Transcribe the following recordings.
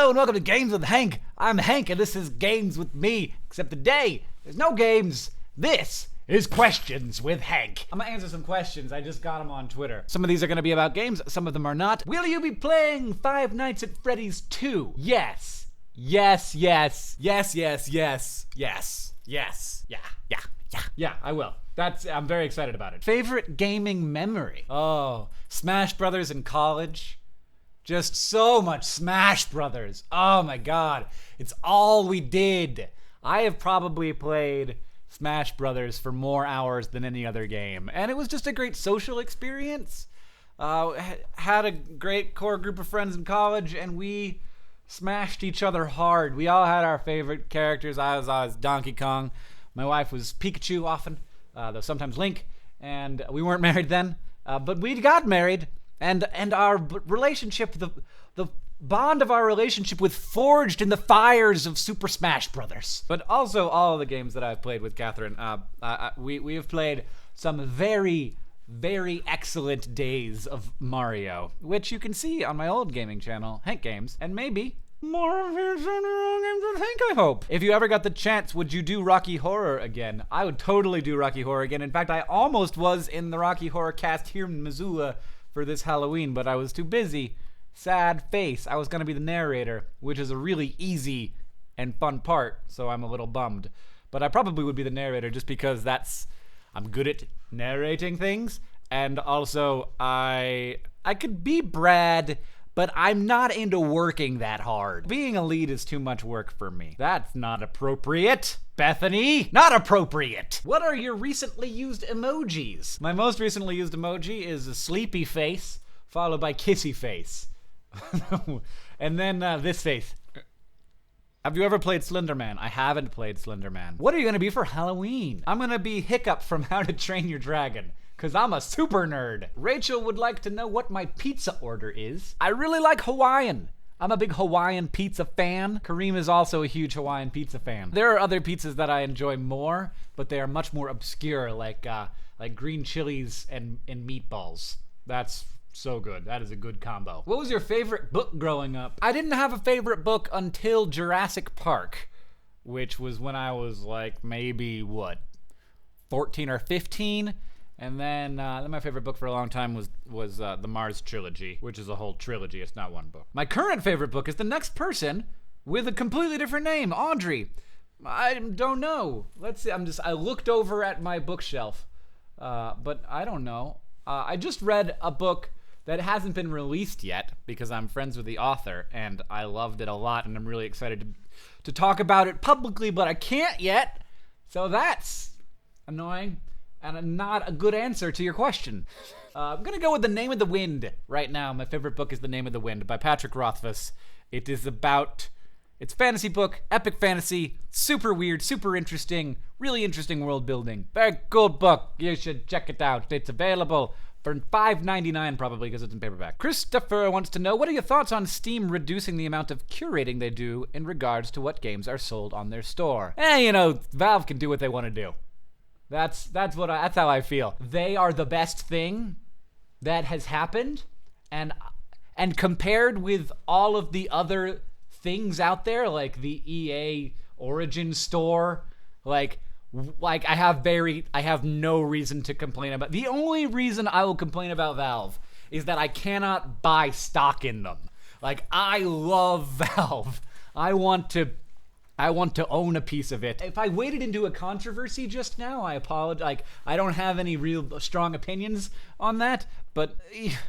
Hello and welcome to Games with Hank. I'm Hank and this is Games with me. Except today, there's no games. This is Questions with Hank. I'm gonna answer some questions. I just got them on Twitter. Some of these are gonna be about games, some of them are not. Will you be playing Five Nights at Freddy's 2? Yes. Yes, yes. Yes, yes, yes. Yes. Yes. Yeah, I will. I'm very excited about it. Favorite gaming memory? Oh, Smash Brothers in college. Just so much Smash Brothers. Oh my god. It's all we did. I have probably played Smash Brothers for more hours than any other game. And it was just a great social experience. Had a great core group of friends in college and we smashed each other hard. We all had our favorite characters. I was Donkey Kong. My wife was Pikachu often, though sometimes Link. And we weren't married then. But we got married. And our relationship, the bond of our relationship was forged in the fires of Super Smash Brothers. But also all of the games that I've played with Catherine, we have played some very, very excellent days of Mario, which you can see on my old gaming channel, Hank Games, and maybe more of your Games with Hank, I hope. If you ever got the chance, would you do Rocky Horror again? I would totally do Rocky Horror again. In fact, I almost was in the Rocky Horror cast here in Missoula for this Halloween, but I was too busy. Sad face. I was gonna be the narrator, which is a really easy and fun part, so I'm a little bummed. But I probably would be the narrator just because I'm good at narrating things, and also I could be Brad, but I'm not into working that hard. Being a lead is too much work for me. That's not appropriate. Bethany, not appropriate. What are your recently used emojis? My most recently used emoji is a sleepy face, followed by kissy face. And then this face. Have you ever played Slender Man? I haven't played Slender Man. What are you gonna be for Halloween? I'm gonna be Hiccup from How to Train Your Dragon, cause I'm a super nerd. Rachel would like to know what my pizza order is. I really like Hawaiian. I'm a big Hawaiian pizza fan. Kareem is also a huge Hawaiian pizza fan. There are other pizzas that I enjoy more, but they are much more obscure, like green chilies and meatballs. That's so good. That is a good combo. What was your favorite book growing up? I didn't have a favorite book until Jurassic Park, which was when I was like maybe, 14 or 15? And then my favorite book for a long time was the Mars trilogy, which is a whole trilogy. It's not one book. My current favorite book is The Next Person with a completely different name, Audrey. I don't know. Let's see. I looked over at my bookshelf, but I don't know. I just read a book that hasn't been released yet because I'm friends with the author and I loved it a lot and I'm really excited to talk about it publicly, but I can't yet. So that's annoying. And not a good answer to your question. I'm gonna go with The Name of the Wind right now. My favorite book is The Name of the Wind by Patrick Rothfuss. It's a fantasy book, epic fantasy, super weird, super interesting, really interesting world building. Very cool book. You should check it out. It's available for $5.99 probably because it's in paperback. Christopher wants to know, what are your thoughts on Steam reducing the amount of curating they do in regards to what games are sold on their store? Valve can do what they want to do. That's how I feel. They are the best thing that has happened, and compared with all of the other things out there, like the EA Origin store, like I have no reason to complain about. The only reason I will complain about Valve is that I cannot buy stock in them. Like, I love Valve. I want to own a piece of it. If I waded into a controversy just now, I apologize. Like, I don't have any real strong opinions on that, but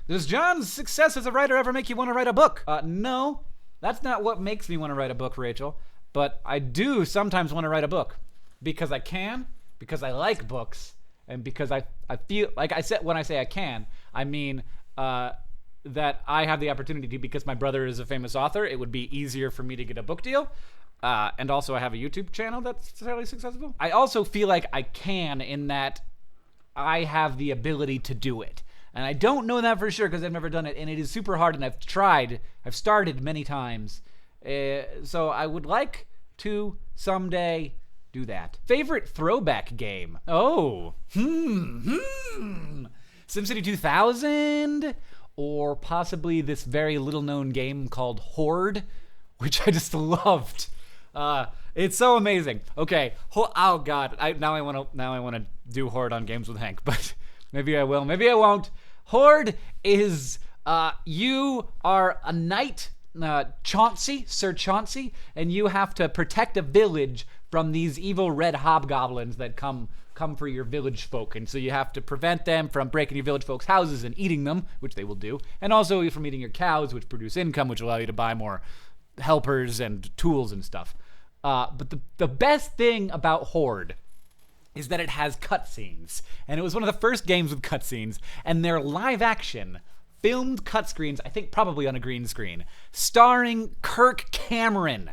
does John's success as a writer ever make you want to write a book? No, that's not what makes me want to write a book, Rachel, but I do sometimes want to write a book because I can, because I like books, and because I feel, like I said, when I say I can, I mean that I have the opportunity to, because my brother is a famous author, it would be easier for me to get a book deal. And also I have a YouTube channel that's fairly successful. I also feel like I can, in that I have the ability to do it. And I don't know that for sure because I've never done it, and it is super hard, and I've started many times. So I would like to someday do that. Favorite throwback game? Oh, SimCity 2000, or possibly this very little known game called Horde, which I just loved. It's so amazing. Okay. Oh God. Now I want to do Horde on Games with Hank, but maybe I will. Maybe I won't. Horde is you are a knight, Sir Chauncey, and you have to protect a village from these evil red hobgoblins that come for your village folk, and so you have to prevent them from breaking your village folks' houses and eating them, which they will do, and also from eating your cows, which produce income, which will allow you to buy more helpers and tools and stuff. But the best thing about Horde is that it has cutscenes, and it was one of the first games with cutscenes, and they're live action, filmed cut screens, I think probably on a green screen, starring Kirk Cameron,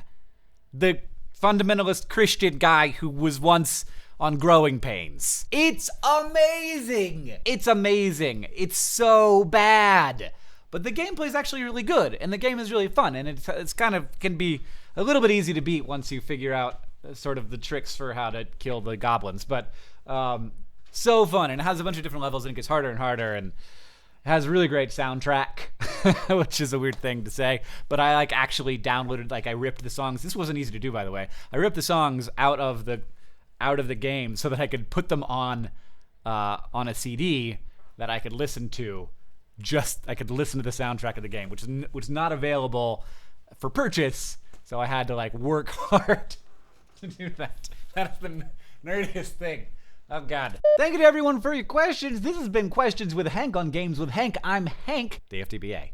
the fundamentalist Christian guy who was once on Growing Pains. It's amazing! It's amazing. It's so bad. But the gameplay is actually really good, and the game is really fun, and it's kind of can be a little bit easy to beat once you figure out sort of the tricks for how to kill the goblins. But so fun, and it has a bunch of different levels, and it gets harder and harder, and it has a really great soundtrack, which is a weird thing to say, but I actually downloaded, I ripped the songs. This wasn't easy to do, by the way. I ripped the songs out of the game so that I could put them on a CD that I could listen to. I could listen to the soundtrack of the game, which is not available for purchase, so I had to work hard to do that. That's the nerdiest thing. Oh, God. Thank you to everyone for your questions. This has been Questions with Hank on Games with Hank. I'm Hank, the FTBA.